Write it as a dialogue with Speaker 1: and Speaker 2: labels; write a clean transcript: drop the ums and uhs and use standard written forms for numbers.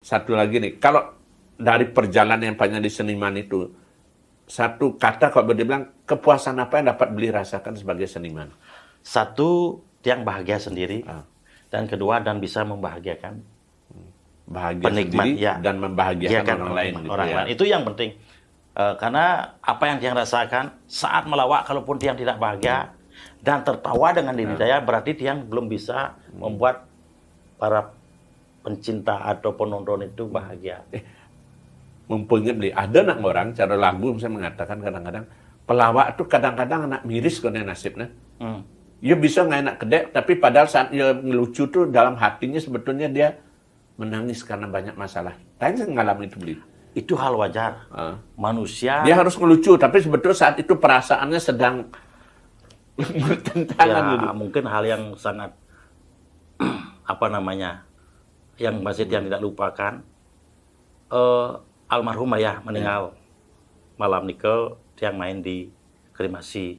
Speaker 1: satu lagi nih, kalau dari perjalanan yang panjang di seniman itu, satu kata kalau boleh bilang, kepuasan apa yang dapat beliau rasakan sebagai seniman?
Speaker 2: Satu, yang bahagia sendiri.
Speaker 1: Ah,
Speaker 2: Dan kedua, dan bisa membahagiakan
Speaker 1: bahagia
Speaker 2: penikmat,
Speaker 1: sendiri
Speaker 2: ya,
Speaker 1: dan membahagiakan orang lain. Gitu
Speaker 2: orang
Speaker 1: ya.
Speaker 2: lain. Itu yang penting. Karena apa yang dia rasakan saat melawak, kalaupun dia tidak bahagia dan tertawa dengan diri dia, berarti dia belum bisa membuat para pencinta atau penonton itu bahagia.
Speaker 1: Mumpung ingat beli, ada nak orang cara lagu saya mengatakan kadang-kadang pelawak itu kadang-kadang anak miris kena nasibnya. Dia bisa nggak enak kedek, tapi padahal saat dia ngelucu tuh dalam hatinya sebetulnya dia menangis karena banyak masalah. Tanya ngalamin itu beli.
Speaker 2: Itu hal wajar. Manusia.
Speaker 1: Dia harus ngelucu, tapi sebetulnya saat itu perasaannya sedang bertentangan.
Speaker 2: Ya,
Speaker 1: gitu.
Speaker 2: mungkin hal yang sangat apa namanya, yang masih yang tidak lupakan. Almarhum ayah meninggal malam nikel, yang main di kremasi.